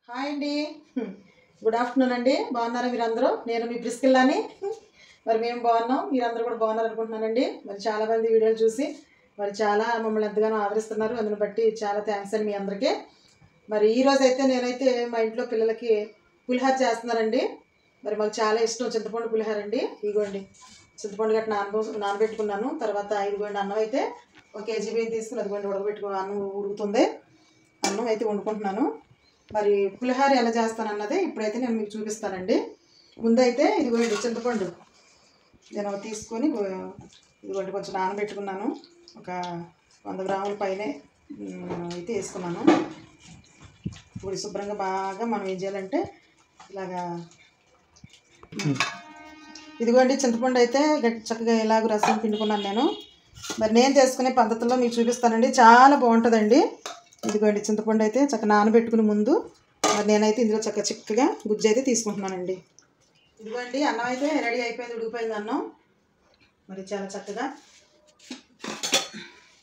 Hi అండి. Good afternoon అండి. బాగున్నారా మీరందరూ? నేను మీ ప్రిస్కిల్లాని. మరి మేము బాగున్నాం, మీరందరూ కూడా బాగున్నారు అనుకుంటున్నానండి. మరి చాలామంది వీడియోలు చూసి మరి చాలా మమ్మల్ని ఎంతగానో ఆదరిస్తున్నారు. అందుని బట్టి చాలా థ్యాంక్స్ అండి మీ అందరికీ. మరి ఈరోజు అయితే నేనైతే మా ఇంట్లో పిల్లలకి పులిహోర చేస్తున్నానండి. మరి మాకు చాలా ఇష్టం చింతపండు పులిహోర అండి. ఇదిగోండి చింతపండు గట్ట నానబెట్టుకున్నాను. తర్వాత ఇదిగోండి అన్నం అయితే 1 కేజీ బియ్యం తీసుకుని అదిగోండి అన్నం ఉడుకుతుంది. అన్నం అయితే వండుకుంటున్నాను. మరి పులిహోర ఎలా చేస్తానన్నది ఇప్పుడైతే నేను మీకు చూపిస్తానండి. ముందైతే ఇదిగోండి చింతపండు నేను తీసుకొని ఇదిగోండి కొంచెం నానబెట్టుకున్నాను. ఒక 100 గ్రాముల పైనే అయితే వేసుకున్నాను. ఇప్పుడు శుభ్రంగా బాగా మనం ఏం చేయాలంటే ఇలాగా ఇదిగోండి చింతపండు అయితే చక్కగా ఇలాగ రసం పిండుకున్నాను నేను. మరి నేను చేసుకునే పద్ధతిలో మీకు చూపిస్తానండి. చాలా బాగుంటుందండి. ఇదిగోండి చింతపండు అయితే చక్కగా నానబెట్టుకుని ముందు మరి నేనైతే ఇందులో చిక్కగా గుజ్జు అయితే తీసుకుంటున్నానండి. ఇదిగోండి అన్నం అయితే రెడీ అయిపోయింది, ఉడికిపోయింది అన్నం. మరి చాలా చక్కగా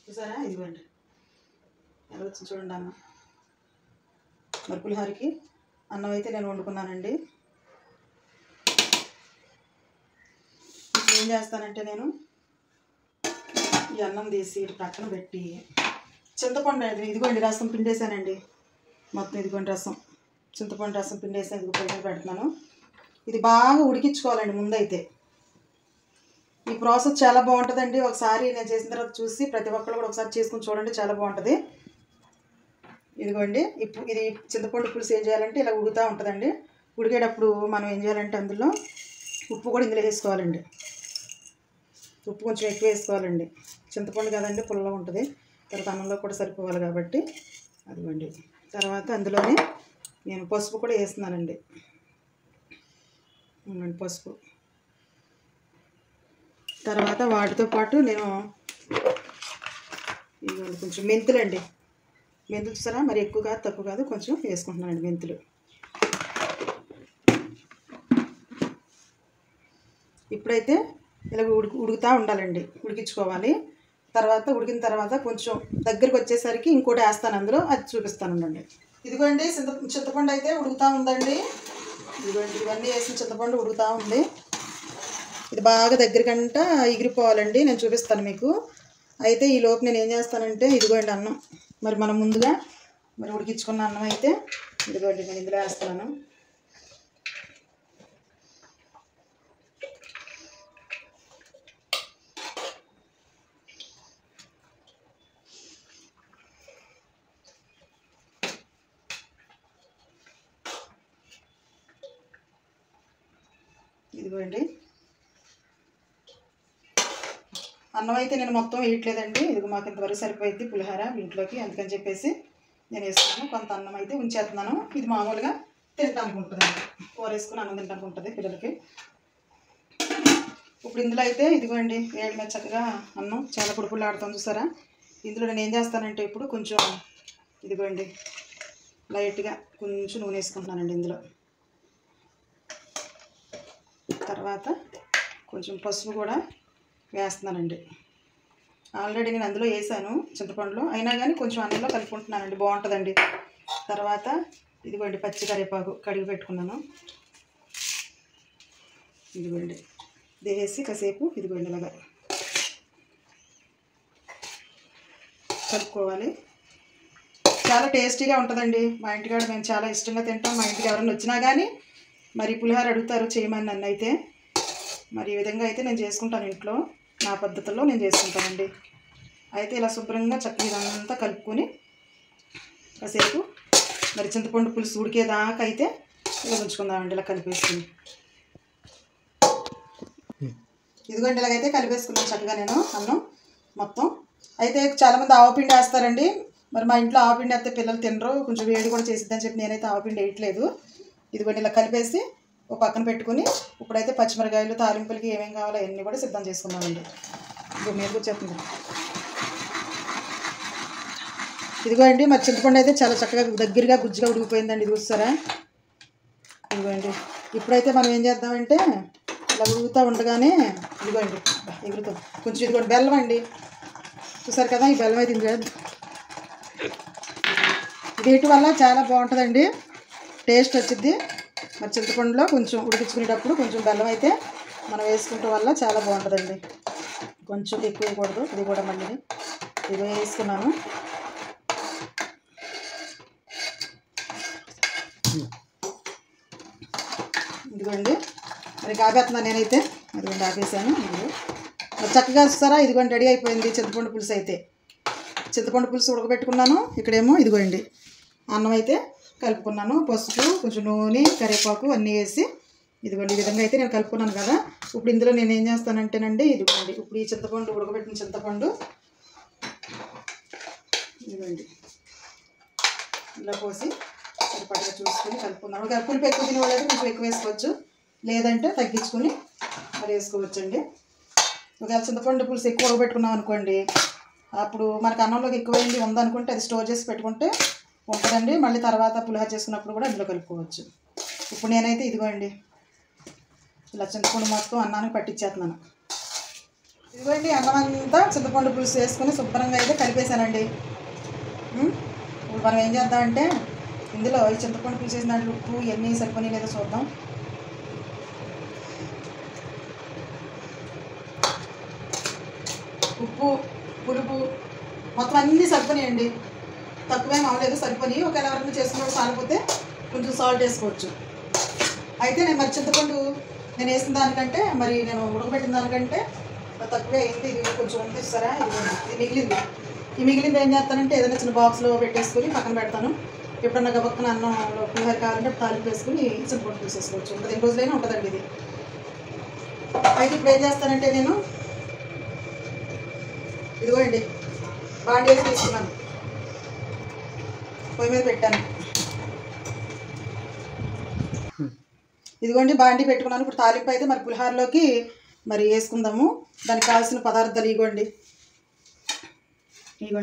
చూసారా, ఇదిగోండి ఎలా వచ్చింది చూడండి అన్నం. మరి పులిహోరకి అన్నం అయితే నేను వండుకున్నానండి. ఇప్పుడు ఏం చేస్తానంటే నేను ఈ అన్నం తీసి పక్కన పెట్టి చింతపండు ఇదిగోండి రసం పిండేసానండి. మొత్తం ఇదిగోండి రసం చింతపండు రసం పిండేసి పొయ్యి పెడుతున్నాను. ఇది బాగా ఉడికించుకోవాలండి ముందైతే. ఈ ప్రాసెస్ చాలా బాగుంటుందండి. ఒకసారి నేను చేసిన తర్వాత చూసి ప్రతి ఒక్కరు కూడా ఒకసారి చేసుకుని చూడండి, చాలా బాగుంటుంది. ఇదిగోండి ఇప్పుడు ఇది చింతపండు పులుసు ఏం చేయాలంటే ఇలా ఉడుకుతూ ఉంటుందండి. ఉడికేటప్పుడు మనం ఏం చేయాలంటే అందులో ఉప్పు కూడా ఇందులో వేసుకోవాలండి. ఉప్పు కొంచెం ఎక్కువ వేసుకోవాలండి. చింతపండు కదండి పుల్లగా ఉంటుంది, తర్వాత అన్నంలో కూడా సరిపోవాలి కాబట్టి. అదిగోండి తర్వాత అందులోనే నేను పసుపు కూడా వేస్తున్నానండి. పసుపు తర్వాత వాటితో పాటు నేను ఇదిగోండి కొంచెం మెంతులండి. మెంతులు చూసారా, మరి ఎక్కువ కాదు తక్కువ కాదు, కొంచెం వేసుకుంటున్నానండి మెంతులు. ఇప్పుడైతే ఇలా ఉడుకుతూ ఉండాలండి, ఉడికించుకోవాలి. తర్వాత ఉడికిన తర్వాత కొంచెం దగ్గరికి వచ్చేసరికి ఇంకోటి వేస్తాను అందులో, అది చూపిస్తానండి. ఇదిగోండి చింతపండు అయితే ఉడుకుతూ ఉందండి. ఇదిగోండి ఇవన్నీ వేసిన చింతపండు ఉడుకుతూ ఉంది. ఇది బాగా దగ్గరికంట ఎగిరిపోవాలండి. నేను చూపిస్తాను మీకు. అయితే ఈ లోపు నేను ఏం చేస్తానంటే ఇదిగోండి అన్నం మరి మనం ముందుగా మరి ఉడికించుకున్న అన్నం అయితే ఇదిగోండి నేను ఇందులో వేస్తున్నాను. ఇదిగోండి అన్నం అయితే నేను మొత్తం వేయట్లేదండి. ఇది మాకు ఇంతవరకు సరిపోయింది పులిహోర ఇంట్లోకి, అందుకని చెప్పేసి నేను వేసుకున్నాను. కొంత అన్నం అయితే ఉంచేస్తున్నాను. ఇది మామూలుగా తినడానికి ఉంటుందండి, కూర వేసుకుని అన్నం తినడానికి ఉంటుంది పిల్లలకి. ఇప్పుడు ఇందులో అయితే ఇదిగోండి వేడి మీద చక్కగా అన్నం చాలా పుడుపులు ఆడుతాం చూసారా. ఇందులో నేను ఏం చేస్తానంటే ఇప్పుడు కొంచెం ఇదిగోండి లైట్గా కొంచెం నూనె వేసుకుంటున్నానండి ఇందులో. తర్వాత కొంచెం పసుపు కూడా వేస్తున్నానండి. ఆల్రెడీ నేను అందులో వేసాను చింతపండులో, అయినా కానీ కొంచెం అన్నంలో కలుపుకుంటున్నానండి, బాగుంటుందండి. తర్వాత ఇదిగోండి పచ్చి కరివేపాకు కడిగి పెట్టుకున్నాను. ఇదిగోండి వేసి కాసేపు ఇదిగోండి ఇలాగా కలుపుకోవాలి. చాలా టేస్టీగా ఉంటుందండి. మా ఇంటికాడ మేము చాలా ఇష్టంగా తింటాం. మా ఇంటికి ఎవరైనా వచ్చినా కానీ మరి పులిహోర అడుగుతారు చేయమని నన్ను అయితే. మరి ఈ విధంగా అయితే నేను చేసుకుంటాను ఇంట్లో, నా పద్ధతుల్లో నేను చేసుకుంటానండి. అయితే ఇలా శుభ్రంగా చక్కగా ఇదంతా కలుపుకొని కాసేపు మరి చింతపండు పులుసు ఉడికేదాకా అయితే ఇలా ఉంచుకుందామండి. ఇలా కలిపేసుకుని ఇదిగోండి ఇలాగైతే కలిపేసుకున్నాను చక్కగా నేను అన్నం మొత్తం. అయితే చాలామంది ఆవపిండి వేస్తారండి. మరి మా ఇంట్లో ఆవపిండి వేస్తే పిల్లలు తినరు, కొంచెం వేడి కూడా చేసిద్దని చెప్పి నేనైతే ఆవపిండి వేయట్లేదు. ఇదిగోండి ఇలా కలిపేసి ఒక పక్కన పెట్టుకుని ఇప్పుడైతే పచ్చిమిరకాయలు తాలింపులకి ఏమేమి కావాలో అవన్నీ కూడా సిద్ధం చేసుకున్నామండి. ఇదిగో మీరు కూడా చెప్తుంది. ఇదిగోండి మరి చింతపండు అయితే చాలా చక్కగా దగ్గరగా గుజ్జుగా ఉడికిపోయిందండి. ఇది చూస్తారా, ఇదిగోండి. ఇప్పుడైతే మనం ఏం చేద్దామంటే ఇలా ఉడుకుతూ ఉండగానే ఇదిగోండి ఎగురుతాం కొంచెం ఇదిగోండి బెల్లం అండి. చూసారు కదా, ఈ బెల్లం అయితే ఇందులో వీటి వల్ల చాలా బాగుంటుందండి. టేస్ట్ వచ్చింది. మరి చింతపండులో కొంచెం ఉడికించుకునేటప్పుడు కొంచెం బెల్లం అయితే మనం వేసుకుంటాం వల్ల చాలా బాగుంటుందండి. కొంచెం ఎక్కువ వేయకూడదు. ఇది కూడా మళ్ళీ ఇది వేసుకున్నాను. ఇదిగోండి మరి కాపేస్తున్నాను నేనైతే. అదిగోండి ఆపేసాను. మరి చక్కగా చూస్తారా, ఇదిగోండి రెడీ అయిపోయింది చింతపండు పులుసు అయితే. చింతపండు పులుసు ఉడకబెట్టుకున్నాను. ఇక్కడేమో ఇదిగోండి అన్నం అయితే కలుపుకున్నాను. పసుపు, కొంచెం నూనె, కరివేపాకు అన్నీ వేసి ఇదిగోండి ఈ విధంగా అయితే నేను కలుపుకున్నాను కదా. ఇప్పుడు ఇందులో నేను ఏం చేస్తానంటేనండి, ఇదిగోండి ఇప్పుడు ఈ చింతపండు ఉడకబెట్టిన చింతపండు ఇదిగోండి ఇలా పోసి సరిపడగా చూసుకొని కలుపుకున్నాను. పులుపు ఎక్కువ తినేవాళ్ళైతే కొంచెం ఎక్కువ వేసుకోవచ్చు, లేదంటే తగ్గించుకొని మరి వేసుకోవచ్చండి. ఒకవేళ చింతపండు పులుసు ఎక్కువ ఉడకబెట్టుకున్నాం అనుకోండి, అప్పుడు మనకు అన్నంలోకి ఎక్కువైంది ఉందనుకుంటే అది స్టోర్ చేసి పెట్టుకుంటే ఉంటుందండి. మళ్ళీ తర్వాత పులిహోర చేసుకున్నప్పుడు కూడా అందులో కలుపుకోవచ్చు. ఇప్పుడు నేనైతే ఇదిగోండి ఇలా చింతపండు మొత్తం అన్నానికి పట్టించేస్తున్నాను. ఇదిగోండి అన్నం అంతా చింతపండు పులుసు వేసుకొని శుభ్రంగా అయితే కలిపేశానండి. ఇప్పుడు మనం ఏం చేద్దామంటే ఇందులో ఈ చింతపండు పులుసు వేసిన దాంట్లో ఉప్పు ఇవన్నీ సరిపోయి లేదో చూద్దాం. ఉప్పు, పులుపు మొత్తం అన్నీ సరిపోయాయండి. తక్కువేం అవ్వలేదు, సరిపోయి. ఒకవేళ ఎవరైనా చేసుకున్నప్పుడు సాలిపోతే కొంచెం సాల్ట్ వేసుకోవచ్చు. అయితే నేను మరి చింతపండు నేను వేసిన దానికంటే మరి నేను ఉడకబెట్టిన దానికంటే తక్కువే అయింది. ఇది కొంచెం ఉండిస్తారా, ఇది మిగిలింది. ఈ మిగిలింది ఏం చేస్తానంటే ఏదైనా చిన్న బాక్స్లో పెట్టేసుకొని పక్కన పెడతాను. ఎప్పుడన్నా గబక్కన అన్నంలో పులిహోర కావాలంటే తాలింపు వేసుకుని చింతపండు పులుసు వేసుకోవచ్చు. ఉంటుంది, ఎన్ని రోజులైనా ఉంటుందండి ఇది. అయితే ఇప్పుడు ఏం చేస్తానంటే నేను ఇదిగోండి బాండీ తీసుకున్నాను, పొయ్యి మీద పెట్టాను. ఇదిగోండి బాండీ పెట్టుకున్నాను. ఇప్పుడు తాలింపు అయితే మరి పులిహోరలోకి మరి వేసుకుందాము. దానికి కావాల్సిన పదార్థాలు ఇవ్వండి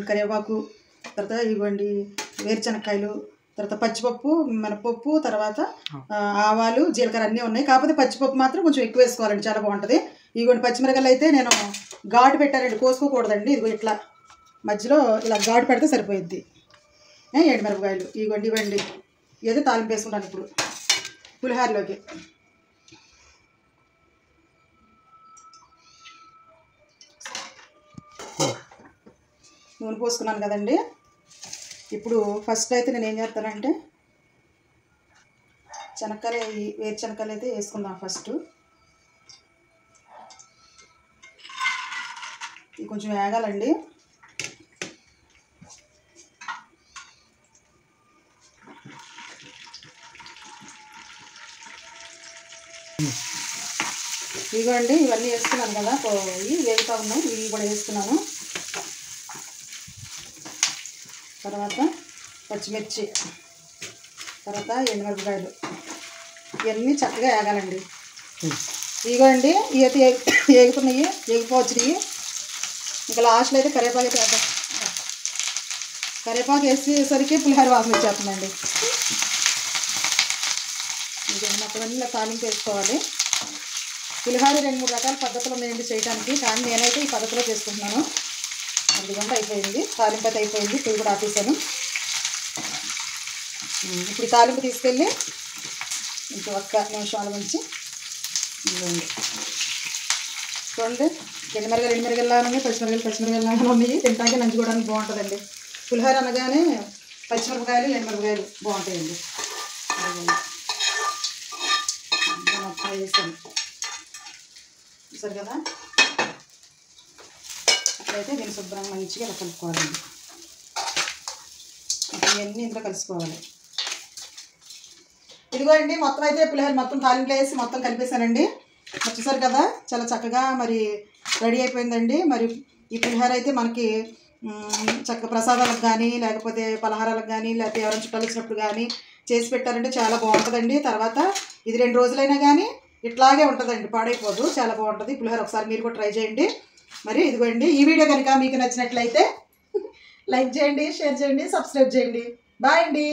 కరివేపాకు, తర్వాత ఇవ్వండి వేరుశనక్కాయలు, తర్వాత పచ్చిపప్పు, మినపప్పు, తర్వాత ఆవాలు, జీలకర్ర అన్నీ ఉన్నాయి. కాకపోతే పచ్చిపప్పు మాత్రం కొంచెం ఎక్కువ వేసుకోవాలండి, చాలా బాగుంటుంది. ఇదిగోండి పచ్చిమిరకాయలు అయితే నేను ఘాటు పెట్టానండి, కోసుకోకూడదండి. ఇదిగో ఇట్లా మధ్యలో ఇలా ఘాటు పెడితే సరిపోయిద్ది. ఎండుమిరపకాయలు ఇవ్వండి ఏదో తాలింపు వేసుకుంటాను ఇప్పుడు పులిహోరలోకి. నూనె పోసుకున్నాను కదండి. ఇప్పుడు ఫస్ట్ అయితే నేను ఏం చేస్తానంటే వేరుశనక్కాయలు అయితే వేసుకుందాం ఫస్ట్. ఇది కొంచెం వేగాలండి. ఇదిగోండి ఇవన్నీ వేసుకున్నాను కదా, ఇవి వేగుతూ ఉన్నాయి. ఇవి కూడా వేసుకున్నాను. తర్వాత పచ్చిమిర్చి, తర్వాత ఎండుమిరపకాయలు ఇవన్నీ చక్కగా వేగాలండి. ఇదిగోండి ఇవి వేగుతున్నాయి, వేగిపోవచ్చినాయి. ఇంకా లాస్ట్లో అయితే కరివేపాకు అయితే వేద్దాం. కరివేపాకు వేసేసరికి పులిహోర వాసన వచ్చేస్తుందండి. ఇది మొత్తం అన్నీ ఇలా తాలింపు వేసుకోవాలి. పులిహోర 2-3 రకాల పద్ధతులు ఉన్నాయండి చేయడానికి, కానీ నేనైతే ఈ పద్ధతిలో చేసుకుంటున్నాను. 1 గంట అయిపోయింది, తాలింపు అయితే అయిపోయింది. ఇప్పుడు కూడా ఆపేసాను. ఇప్పుడు ఈ తాలింపు తీసుకెళ్ళి ఇంకో 1 నిమిషాల నుంచి ఇవ్వండి. చూడండి ఎండుమిరగాయలు పచ్చిమిరగాయలు ఉన్నాయి. తింటానికి నంచుకోవడానికి బాగుంటుందండి. పులిహోర అనగానే పచ్చిమిరపకాయలు ఎండుమిరపకాయలు బాగుంటాయండి. మొత్తం వేసాను చూసారు కదా. ఇప్పుడైతే దీన్ని శుభ్రంగా మంచిగా ఇలా కలుపుకోవాలండి. ఇవన్నీ ఇంట్లో కలుసుకోవాలి. ఇదిగోండి మొత్తం అయితే పులిహోర మొత్తం తాలింపులో వేసి మొత్తం కలిపేశానండి. చూసారు కదా చాలా చక్కగా మరి రెడీ అయిపోయిందండి. మరి ఈ పులిహోర అయితే మనకి చక్కగా ప్రసాదాలకు కానీ లేకపోతే పలహారాలకు కానీ లేకపోతే ఎవరైనా చుట్టాలు వచ్చినప్పుడు కానీ చేసి పెట్టారంటే చాలా బాగుంటుందండి. తర్వాత ఇది 2 రోజులైనా కానీ ఇట్లాగే ఉంటుందండి, పాడైపోదు, చాలా బాగుంటుంది పులిహోర. ఒకసారి మీరు కూడా ట్రై చేయండి. మరి ఇదిగోండి ఈ వీడియో కనుక మీకు నచ్చినట్లయితే లైక్ చేయండి, షేర్ చేయండి, సబ్స్క్రైబ్ చేయండి. బాయ్ అండి.